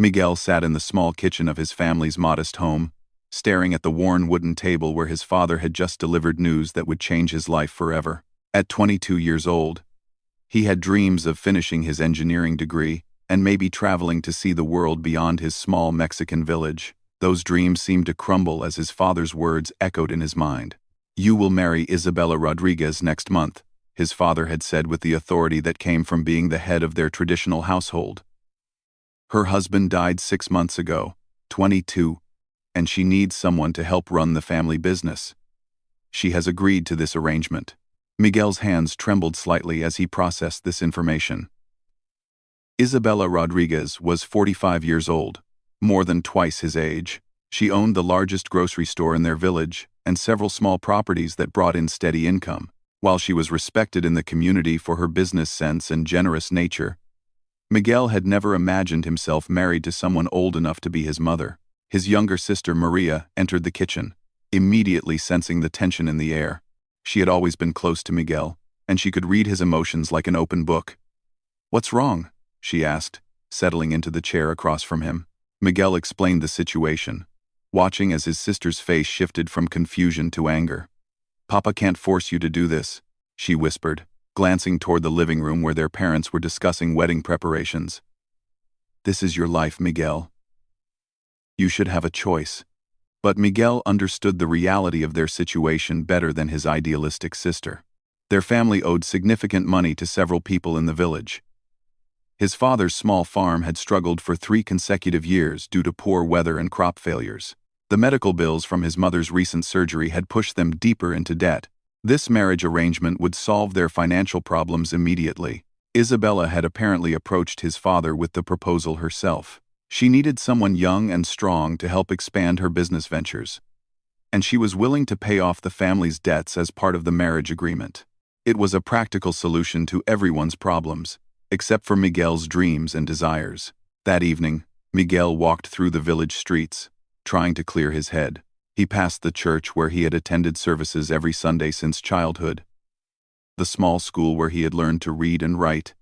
Miguel sat in the small kitchen of his family's modest home, staring at the worn wooden table where his father had just delivered news that would change his life forever. At 22 years old, he had dreams of finishing his engineering degree and maybe traveling to see the world beyond his small Mexican village. Those dreams seemed to crumble as his father's words echoed in his mind. "You will marry Isabella Rodriguez next month," his father had said with the authority that came from being the head of their traditional household. "Her husband died 6 months ago, 22, and she needs someone to help run the family business. She has agreed to this arrangement." Miguel's hands trembled slightly as he processed this information. Isabella Rodriguez was 45 years old, more than twice his age. She owned the largest grocery store in their village and several small properties that brought in steady income. While she was respected in the community for her business sense and generous nature, Miguel had never imagined himself married to someone old enough to be his mother. His younger sister Maria entered the kitchen, immediately sensing the tension in the air. She had always been close to Miguel, and she could read his emotions like an open book. "What's wrong?" she asked, settling into the chair across from him. Miguel explained the situation, watching as his sister's face shifted from confusion to anger. "Papa can't force you to do this," she whispered, glancing toward the living room where their parents were discussing wedding preparations. "This is your life, Miguel. You should have a choice." But Miguel understood the reality of their situation better than his idealistic sister. Their family owed significant money to several people in the village. His father's small farm had struggled for 3 consecutive years due to poor weather and crop failures. The medical bills from his mother's recent surgery had pushed them deeper into debt. This marriage arrangement would solve their financial problems immediately. Isabella had apparently approached his father with the proposal herself. She needed someone young and strong to help expand her business ventures, and she was willing to pay off the family's debts as part of the marriage agreement. It was a practical solution to everyone's problems, except for Miguel's dreams and desires. That evening, Miguel walked through the village streets, trying to clear his head. He passed the church where he had attended services every Sunday since childhood, the small school where he had learned to read and write,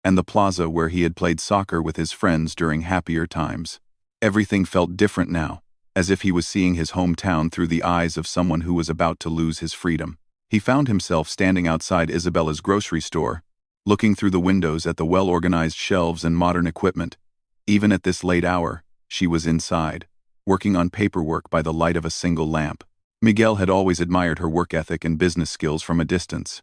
and the plaza where he had played soccer with his friends during happier times. Everything felt different now, as if he was seeing his hometown through the eyes of someone who was about to lose his freedom. He found himself standing outside Isabella's grocery store, looking through the windows at the well-organized shelves and modern equipment. Even at this late hour, she was inside, working on paperwork by the light of a single lamp. Miguel had always admired her work ethic and business skills from a distance,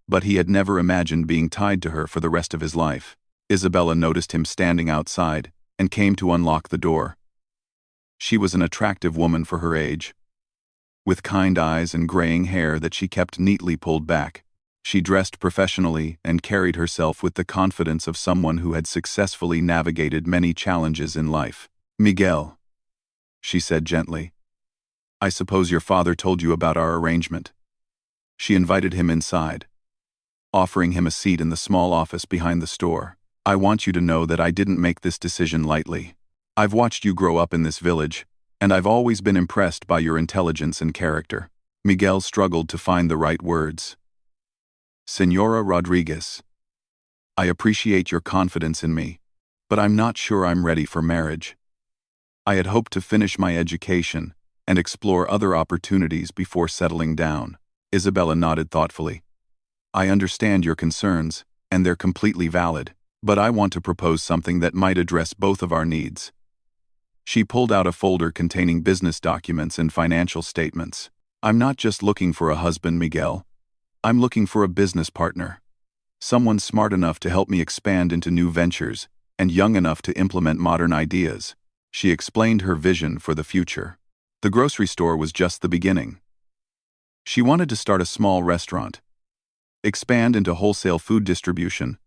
but he had never imagined being tied to her for the rest of his life. Isabella noticed him standing outside and came to unlock the door. She was an attractive woman for her age, with kind eyes and graying hair that she kept neatly pulled back. She dressed professionally and carried herself with the confidence of someone who had successfully navigated many challenges in life. "Miguel," she said gently, "I suppose your father told you about our arrangement." She invited him inside, offering him a seat in the small office behind the store. "I want you to know that I didn't make this decision lightly. I've watched you grow up in this village, and I've always been impressed by your intelligence and character." Miguel struggled to find the right words. "Señora Rodriguez, I appreciate your confidence in me, but I'm not sure I'm ready for marriage. I had hoped to finish my education and explore other opportunities before settling down." Isabella nodded thoughtfully. "I understand your concerns, and they're completely valid, but I want to propose something that might address both of our needs." She pulled out a folder containing business documents and financial statements. "I'm not just looking for a husband, Miguel. I'm looking for a business partner. Someone smart enough to help me expand into new ventures and young enough to implement modern ideas." She explained her vision for the future. The grocery store was just the beginning. She wanted to start a small restaurant, expand into wholesale food distribution,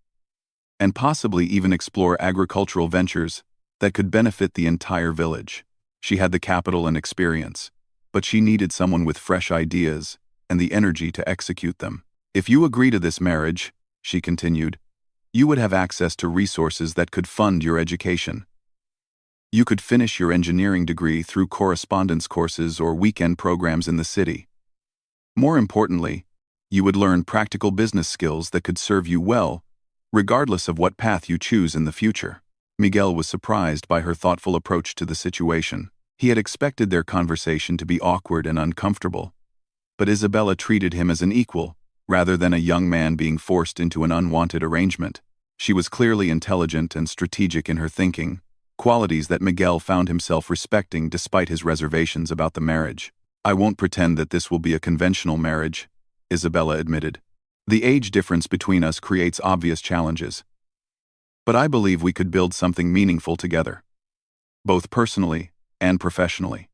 and possibly even explore agricultural ventures that could benefit the entire village. She had the capital and experience, but she needed someone with fresh ideas and the energy to execute them. "If you agree to this marriage," she continued, "you would have access to resources that could fund your education. You could finish your engineering degree through correspondence courses or weekend programs in the city. More importantly, you would learn practical business skills that could serve you well, regardless of what path you choose in the future." Miguel was surprised by her thoughtful approach to the situation. He had expected their conversation to be awkward and uncomfortable, but Isabella treated him as an equal, rather than a young man being forced into an unwanted arrangement. She was clearly intelligent and strategic in her thinking, qualities that Miguel found himself respecting despite his reservations about the marriage. "I won't pretend that this will be a conventional marriage," Isabella admitted. "The age difference between us creates obvious challenges. But I believe we could build something meaningful together, both personally and professionally.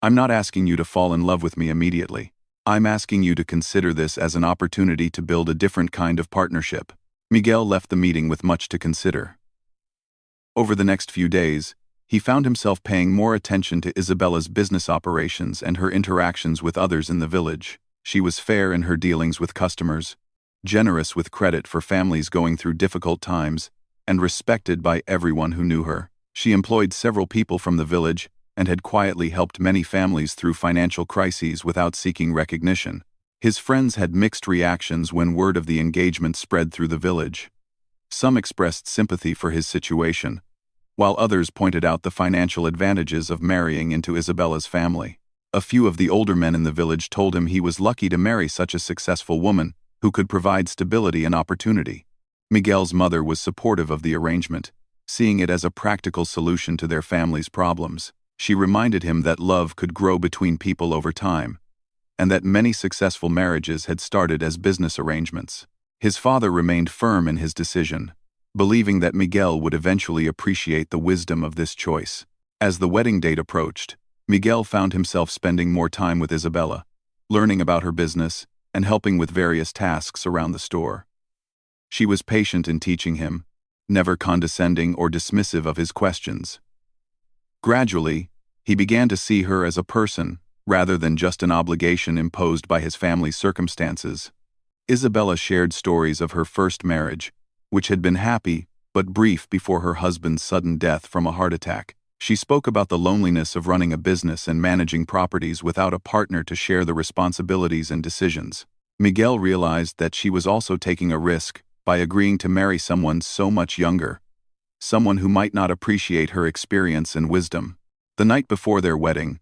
I'm not asking you to fall in love with me immediately. I'm asking you to consider this as an opportunity to build a different kind of partnership." Miguel left the meeting with much to consider. Over the next few days, he found himself paying more attention to Isabella's business operations and her interactions with others in the village. She was fair in her dealings with customers, generous with credit for families going through difficult times, and respected by everyone who knew her. She employed several people from the village and had quietly helped many families through financial crises without seeking recognition. His friends had mixed reactions when word of the engagement spread through the village. Some expressed sympathy for his situation, while others pointed out the financial advantages of marrying into Isabella's family. A few of the older men in the village told him he was lucky to marry such a successful woman who could provide stability and opportunity. Miguel's mother was supportive of the arrangement, seeing it as a practical solution to their family's problems. She reminded him that love could grow between people over time, and that many successful marriages had started as business arrangements. His father remained firm in his decision, believing that Miguel would eventually appreciate the wisdom of this choice. As the wedding date approached, Miguel found himself spending more time with Isabella, learning about her business and helping with various tasks around the store. She was patient in teaching him, never condescending or dismissive of his questions. Gradually, he began to see her as a person, rather than just an obligation imposed by his family's circumstances. Isabella shared stories of her first marriage, which had been happy but brief before her husband's sudden death from a heart attack. She spoke about the loneliness of running a business and managing properties without a partner to share the responsibilities and decisions. Miguel realized that she was also taking a risk by agreeing to marry someone so much younger, someone who might not appreciate her experience and wisdom. The night before their wedding,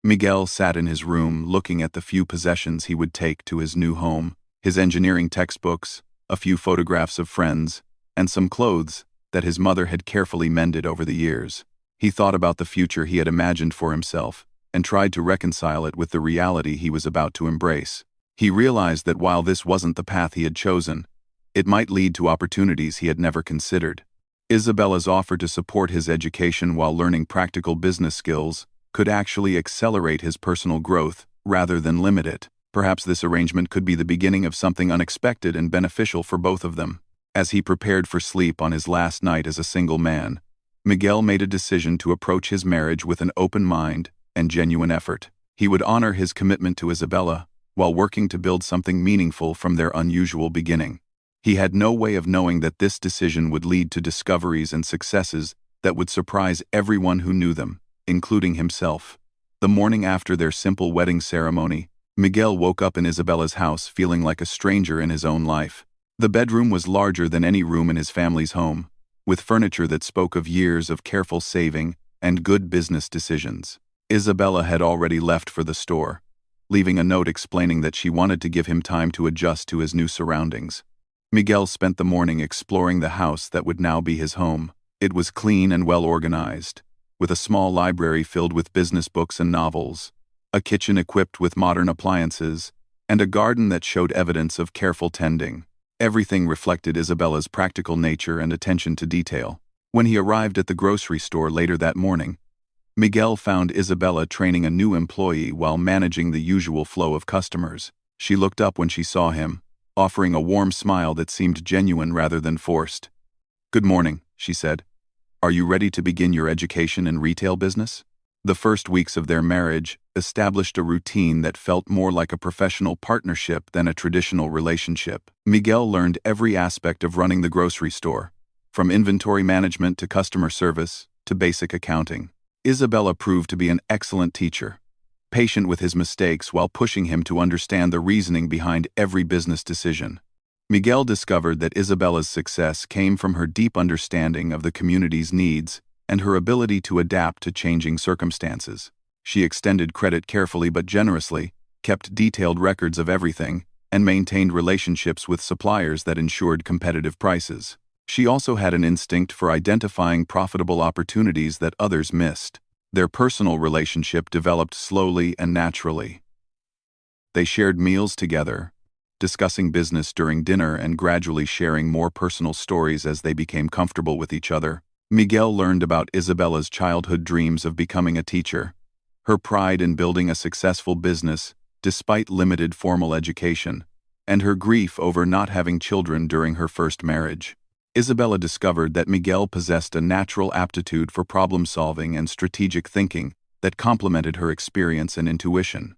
Miguel sat in his room looking at the few possessions he would take to his new home: his engineering textbooks, a few photographs of friends, and some clothes that his mother had carefully mended over the years. He thought about the future he had imagined for himself and tried to reconcile it with the reality he was about to embrace. He realized that while this wasn't the path he had chosen, it might lead to opportunities he had never considered. Isabella's offer to support his education while learning practical business skills could actually accelerate his personal growth rather than limit it. Perhaps this arrangement could be the beginning of something unexpected and beneficial for both of them. As he prepared for sleep on his last night as a single man, Miguel made a decision to approach his marriage with an open mind and genuine effort. He would honor his commitment to Isabella while working to build something meaningful from their unusual beginning. He had no way of knowing that this decision would lead to discoveries and successes that would surprise everyone who knew them, including himself. The morning after their simple wedding ceremony, Miguel woke up in Isabella's house feeling like a stranger in his own life. The bedroom was larger than any room in his family's home, with furniture that spoke of years of careful saving and good business decisions. Isabella had already left for the store, leaving a note explaining that she wanted to give him time to adjust to his new surroundings. Miguel spent the morning exploring the house that would now be his home. It was clean and well organized, with a small library filled with business books and novels, a kitchen equipped with modern appliances, and a garden that showed evidence of careful tending. Everything reflected Isabella's practical nature and attention to detail. When he arrived at the grocery store later that morning, Miguel found Isabella training a new employee while managing the usual flow of customers. She looked up when she saw him, offering a warm smile that seemed genuine rather than forced. "Good morning," she said. "Are you ready to begin your education in retail business?" The first weeks of their marriage established a routine that felt more like a professional partnership than a traditional relationship. Miguel learned every aspect of running the grocery store, from inventory management to customer service to basic accounting. Isabella proved to be an excellent teacher, patient with his mistakes while pushing him to understand the reasoning behind every business decision. Miguel discovered that Isabella's success came from her deep understanding of the community's needs and her ability to adapt to changing circumstances. She extended credit carefully but generously, kept detailed records of everything, and maintained relationships with suppliers that ensured competitive prices. She also had an instinct for identifying profitable opportunities that others missed. Their personal relationship developed slowly and naturally. They shared meals together, discussing business during dinner and gradually sharing more personal stories as they became comfortable with each other. Miguel learned about Isabella's childhood dreams of becoming a teacher, her pride in building a successful business despite limited formal education, and her grief over not having children during her first marriage. Isabella discovered that Miguel possessed a natural aptitude for problem-solving and strategic thinking that complemented her experience and intuition.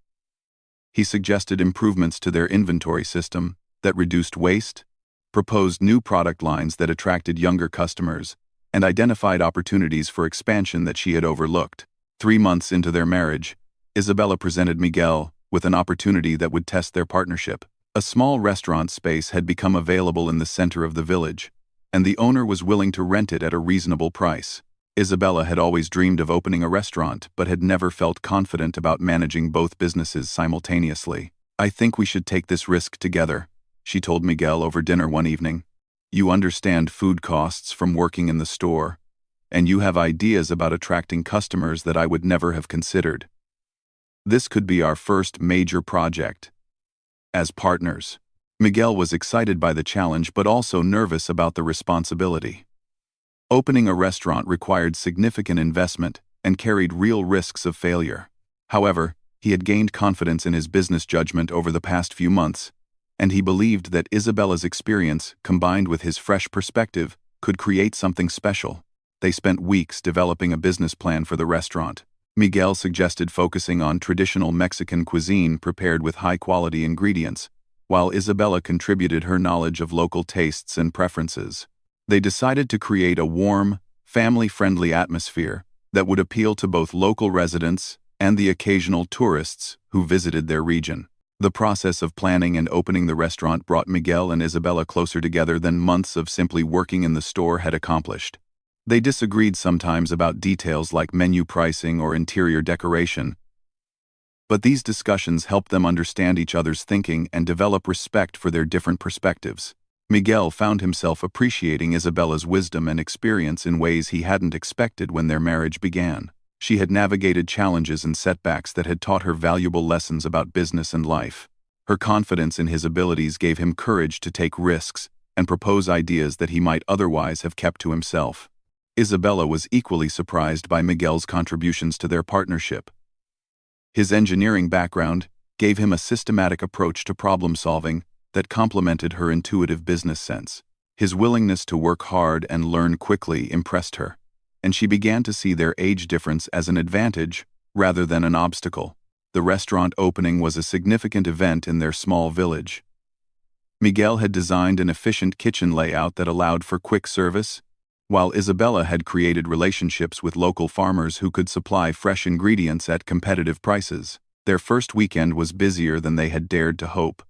He suggested improvements to their inventory system that reduced waste, proposed new product lines that attracted younger customers, and identified opportunities for expansion that she had overlooked. 3 months into their marriage, Isabella presented Miguel with an opportunity that would test their partnership. A small restaurant space had become available in the center of the village, and the owner was willing to rent it at a reasonable price. Isabella had always dreamed of opening a restaurant, but had never felt confident about managing both businesses simultaneously. "I think we should take this risk together," she told Miguel over dinner one evening. "You understand food costs from working in the store, and you have ideas about attracting customers that I would never have considered. This could be our first major project. As partners." Miguel was excited by the challenge but also nervous about the responsibility. Opening a restaurant required significant investment and carried real risks of failure. However, he had gained confidence in his business judgment over the past few months, and he believed that Isabella's experience, combined with his fresh perspective, could create something special. They spent weeks developing a business plan for the restaurant. Miguel suggested focusing on traditional Mexican cuisine prepared with high-quality ingredients, while Isabella contributed her knowledge of local tastes and preferences. They decided to create a warm, family-friendly atmosphere that would appeal to both local residents and the occasional tourists who visited their region. The process of planning and opening the restaurant brought Miguel and Isabella closer together than months of simply working in the store had accomplished. They disagreed sometimes about details like menu pricing or interior decoration, but these discussions helped them understand each other's thinking and develop respect for their different perspectives. Miguel found himself appreciating Isabella's wisdom and experience in ways he hadn't expected when their marriage began. She had navigated challenges and setbacks that had taught her valuable lessons about business and life. Her confidence in his abilities gave him courage to take risks and propose ideas that he might otherwise have kept to himself. Isabella was equally surprised by Miguel's contributions to their partnership. His engineering background gave him a systematic approach to problem-solving that complemented her intuitive business sense. His willingness to work hard and learn quickly impressed her, and she began to see their age difference as an advantage rather than an obstacle. The restaurant opening was a significant event in their small village. Miguel had designed an efficient kitchen layout that allowed for quick service, while Isabella had created relationships with local farmers who could supply fresh ingredients at competitive prices. Their first weekend was busier than they had dared to hope,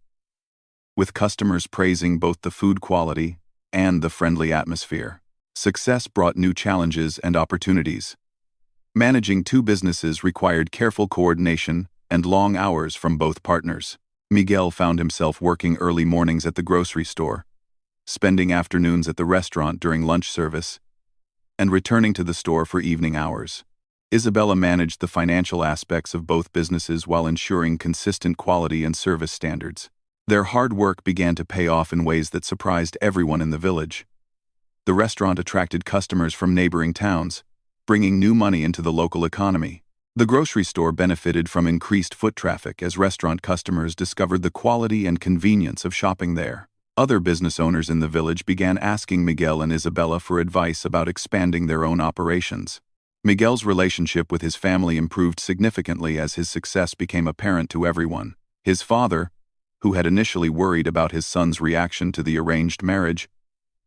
with customers praising both the food quality and the friendly atmosphere. Success brought new challenges and opportunities. Managing 2 businesses required careful coordination and long hours from both partners. Miguel found himself working early mornings at the grocery store, spending afternoons at the restaurant during lunch service, and returning to the store for evening hours. Isabella managed the financial aspects of both businesses while ensuring consistent quality and service standards. Their hard work began to pay off in ways that surprised everyone in the village. The restaurant attracted customers from neighboring towns, bringing new money into the local economy. The grocery store benefited from increased foot traffic as restaurant customers discovered the quality and convenience of shopping there. Other business owners in the village began asking Miguel and Isabella for advice about expanding their own operations. Miguel's relationship with his family improved significantly as his success became apparent to everyone. His father, who had initially worried about his son's reaction to the arranged marriage,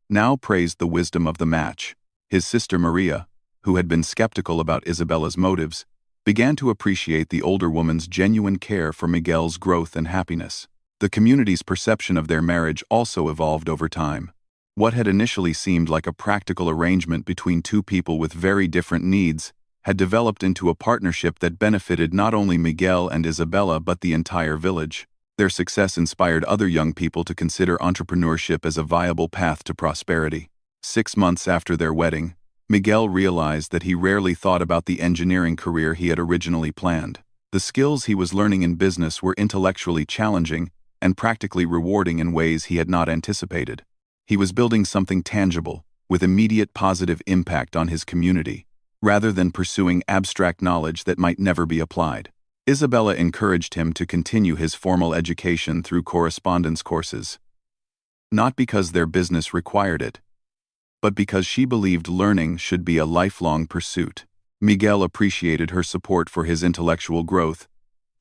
now praised the wisdom of the match. His sister Maria, who had been skeptical about Isabella's motives, began to appreciate the older woman's genuine care for Miguel's growth and happiness. The community's perception of their marriage also evolved over time. What had initially seemed like a practical arrangement between two people with very different needs had developed into a partnership that benefited not only Miguel and Isabella but the entire village. Their success inspired other young people to consider entrepreneurship as a viable path to prosperity. 6 months after their wedding, Miguel realized that he rarely thought about the engineering career he had originally planned. The skills he was learning in business were intellectually challenging and practically rewarding in ways he had not anticipated. He was building something tangible, with immediate positive impact on his community, rather than pursuing abstract knowledge that might never be applied. Isabella encouraged him to continue his formal education through correspondence courses, not because their business required it, but because she believed learning should be a lifelong pursuit. Miguel appreciated her support for his intellectual growth,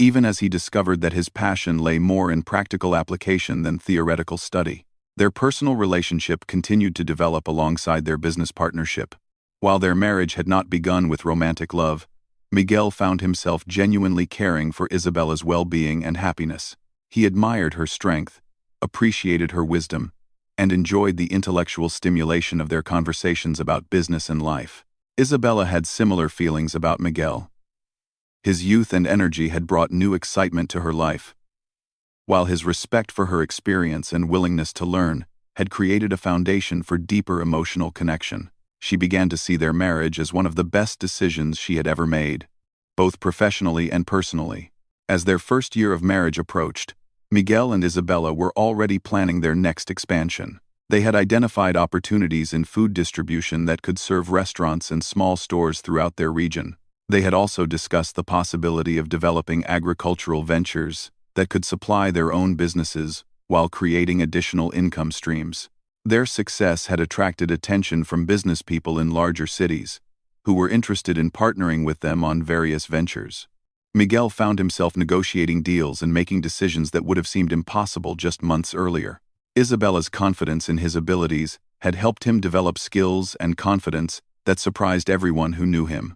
even as he discovered that his passion lay more in practical application than theoretical study. Their personal relationship continued to develop alongside their business partnership. While their marriage had not begun with romantic love, Miguel found himself genuinely caring for Isabella's well-being and happiness. He admired her strength, appreciated her wisdom, and enjoyed the intellectual stimulation of their conversations about business and life. Isabella had similar feelings about Miguel. His youth and energy had brought new excitement to her life, while his respect for her experience and willingness to learn had created a foundation for deeper emotional connection. She began to see their marriage as one of the best decisions she had ever made, both professionally and personally. As their first year of marriage approached, Miguel and Isabella were already planning their next expansion. They had identified opportunities in food distribution that could serve restaurants and small stores throughout their region. They had also discussed the possibility of developing agricultural ventures that could supply their own businesses while creating additional income streams. Their success had attracted attention from business people in larger cities, who were interested in partnering with them on various ventures. Miguel found himself negotiating deals and making decisions that would have seemed impossible just months earlier. Isabella's confidence in his abilities had helped him develop skills and confidence that surprised everyone who knew him.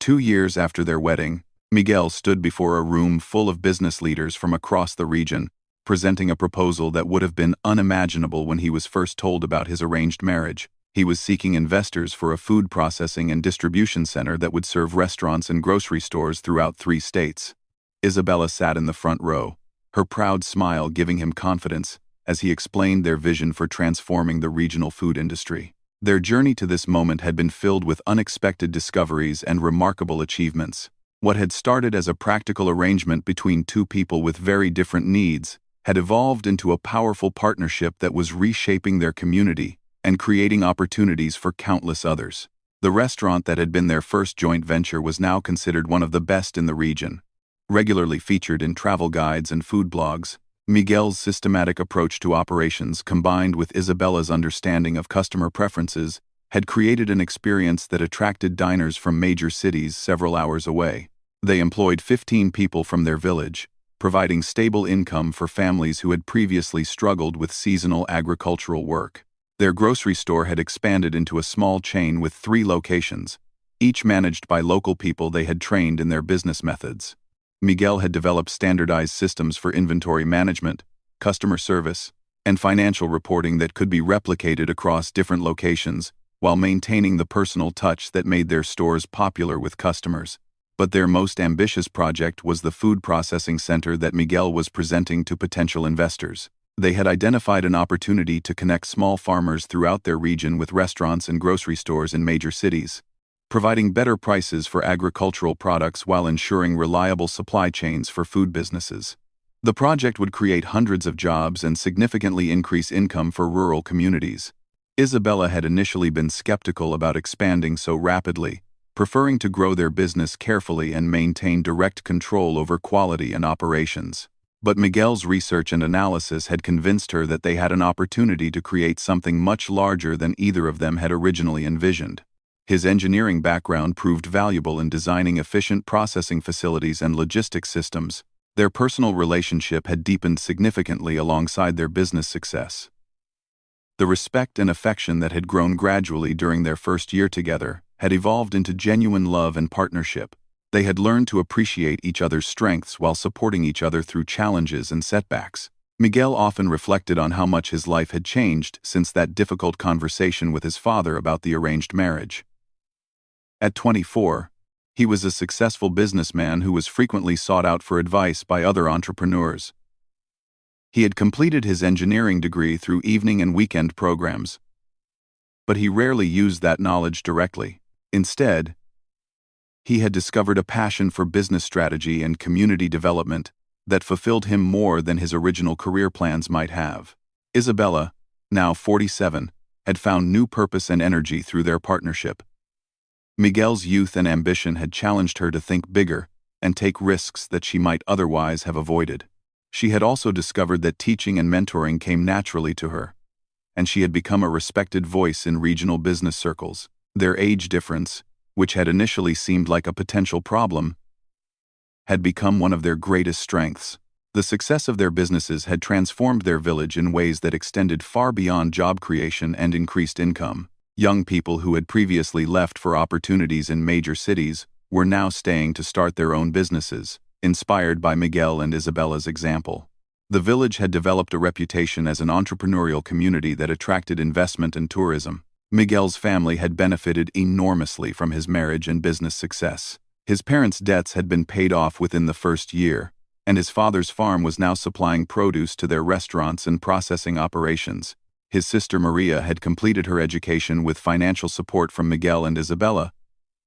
2 years after their wedding, Miguel stood before a room full of business leaders from across the region, presenting a proposal that would have been unimaginable when he was first told about his arranged marriage. He was seeking investors for a food processing and distribution center that would serve restaurants and grocery stores throughout 3 states. Isabella sat in the front row, her proud smile giving him confidence as he explained their vision for transforming the regional food industry. Their journey to this moment had been filled with unexpected discoveries and remarkable achievements. What had started as a practical arrangement between 2 people with very different needs had evolved into a powerful partnership that was reshaping their community and creating opportunities for countless others. The restaurant that had been their first joint venture was now considered one of the best in the region. Regularly featured in travel guides and food blogs, Miguel's systematic approach to operations combined with Isabella's understanding of customer preferences had created an experience that attracted diners from major cities several hours away. They employed 15 people from their village, providing stable income for families who had previously struggled with seasonal agricultural work. Their grocery store had expanded into a small chain with 3 locations, each managed by local people they had trained in their business methods. Miguel had developed standardized systems for inventory management, customer service, and financial reporting that could be replicated across different locations while maintaining the personal touch that made their stores popular with customers. But their most ambitious project was the food processing center that Miguel was presenting to potential investors. They had identified an opportunity to connect small farmers throughout their region with restaurants and grocery stores in major cities, providing better prices for agricultural products while ensuring reliable supply chains for food businesses. The project would create hundreds of jobs and significantly increase income for rural communities. Isabella had initially been skeptical about expanding so rapidly, preferring to grow their business carefully and maintain direct control over quality and operations. But Miguel's research and analysis had convinced her that they had an opportunity to create something much larger than either of them had originally envisioned. His engineering background proved valuable in designing efficient processing facilities and logistics systems. Their personal relationship had deepened significantly alongside their business success. The respect and affection that had grown gradually during their first year together had evolved into genuine love and partnership. They had learned to appreciate each other's strengths while supporting each other through challenges and setbacks. Miguel often reflected on how much his life had changed since that difficult conversation with his father about the arranged marriage. At 24, he was a successful businessman who was frequently sought out for advice by other entrepreneurs. He had completed his engineering degree through evening and weekend programs, but he rarely used that knowledge directly. Instead, he had discovered a passion for business strategy and community development that fulfilled him more than his original career plans might have. Isabella, now 47, had found new purpose and energy through their partnership. Miguel's youth and ambition had challenged her to think bigger and take risks that she might otherwise have avoided. She had also discovered that teaching and mentoring came naturally to her, and she had become a respected voice in regional business circles. Their age difference, which had initially seemed like a potential problem, had become one of their greatest strengths. The success of their businesses had transformed their village in ways that extended far beyond job creation and increased income. Young people who had previously left for opportunities in major cities were now staying to start their own businesses, inspired by Miguel and Isabella's example. The village had developed a reputation as an entrepreneurial community that attracted investment and tourism. Miguel's family had benefited enormously from his marriage and business success. His parents' debts had been paid off within the first year, and his father's farm was now supplying produce to their restaurants and processing operations. His sister Maria had completed her education with financial support from Miguel and Isabella,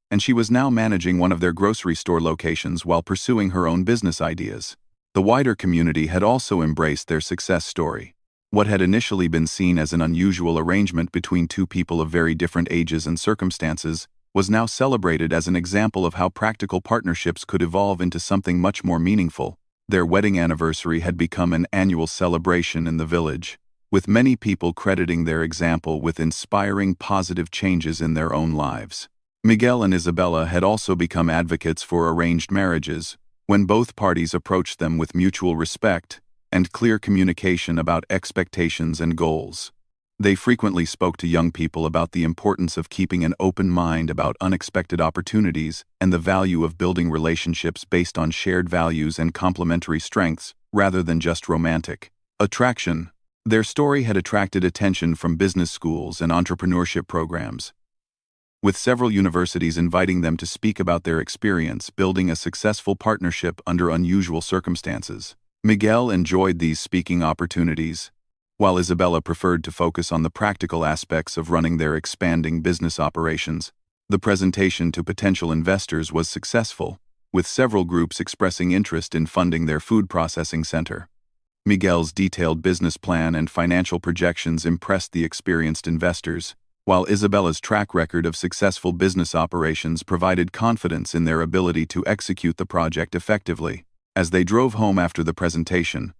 and she was now managing one of their grocery store locations while pursuing her own business ideas. The wider community had also embraced their success story. What had initially been seen as an unusual arrangement between two people of very different ages and circumstances was now celebrated as an example of how practical partnerships could evolve into something much more meaningful. Their wedding anniversary had become an annual celebration in the village, with many people crediting their example with inspiring positive changes in their own lives. Miguel and Isabella had also become advocates for arranged marriages, when both parties approached them with mutual respect and clear communication about expectations and goals. They frequently spoke to young people about the importance of keeping an open mind about unexpected opportunities and the value of building relationships based on shared values and complementary strengths rather than just romantic attraction. Their story had attracted attention from business schools and entrepreneurship programs, with several universities inviting them to speak about their experience building a successful partnership under unusual circumstances. Miguel enjoyed these speaking opportunities, while Isabella preferred to focus on the practical aspects of running their expanding business operations. The presentation to potential investors was successful, with several groups expressing interest in funding their food processing center. Miguel's detailed business plan and financial projections impressed the experienced investors, while Isabella's track record of successful business operations provided confidence in their ability to execute the project effectively. As they drove home after the presentation,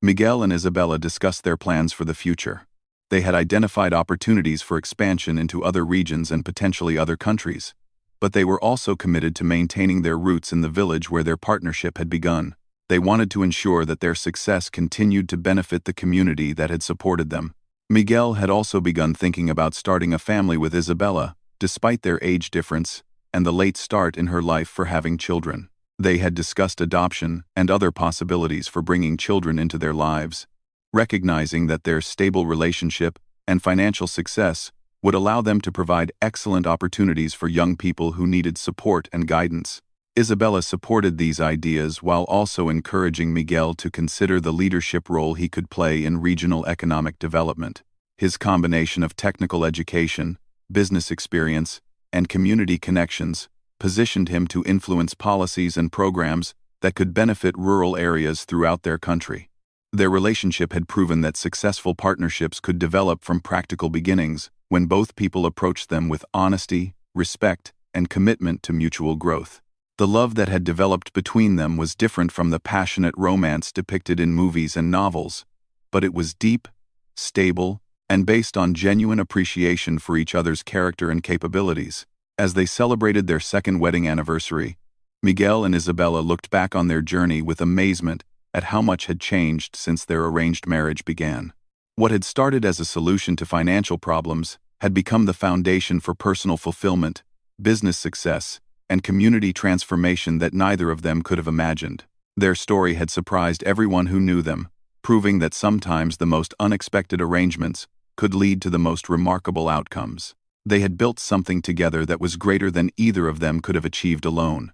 Miguel and Isabella discussed their plans for the future. They had identified opportunities for expansion into other regions and potentially other countries, but they were also committed to maintaining their roots in the village where their partnership had begun. They wanted to ensure that their success continued to benefit the community that had supported them. Miguel had also begun thinking about starting a family with Isabella, despite their age difference and the late start in her life for having children. They had discussed adoption and other possibilities for bringing children into their lives, recognizing that their stable relationship and financial success would allow them to provide excellent opportunities for young people who needed support and guidance. Isabella supported these ideas while also encouraging Miguel to consider the leadership role he could play in regional economic development. His combination of technical education, business experience, and community connections positioned him to influence policies and programs that could benefit rural areas throughout their country. Their relationship had proven that successful partnerships could develop from practical beginnings when both people approached them with honesty, respect, and commitment to mutual growth. The love that had developed between them was different from the passionate romance depicted in movies and novels, but it was deep, stable, and based on genuine appreciation for each other's character and capabilities. As they celebrated their second wedding anniversary, Miguel and Isabella looked back on their journey with amazement at how much had changed since their arranged marriage began. What had started as a solution to financial problems had become the foundation for personal fulfillment, business success, and community transformation that neither of them could have imagined. Their story had surprised everyone who knew them, proving that sometimes the most unexpected arrangements could lead to the most remarkable outcomes. They had built something together that was greater than either of them could have achieved alone,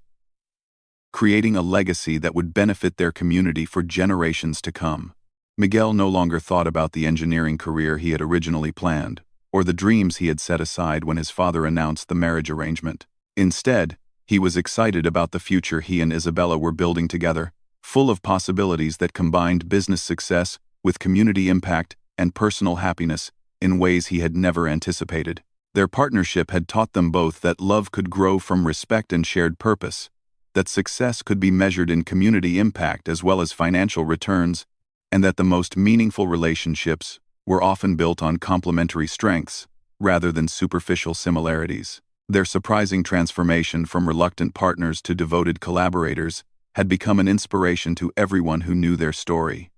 creating a legacy that would benefit their community for generations to come. Miguel no longer thought about the engineering career he had originally planned, or the dreams he had set aside when his father announced the marriage arrangement. Instead, he was excited about the future he and Isabella were building together, full of possibilities that combined business success with community impact and personal happiness in ways he had never anticipated. Their partnership had taught them both that love could grow from respect and shared purpose, that success could be measured in community impact as well as financial returns, and that the most meaningful relationships were often built on complementary strengths rather than superficial similarities. Their surprising transformation from reluctant partners to devoted collaborators had become an inspiration to everyone who knew their story.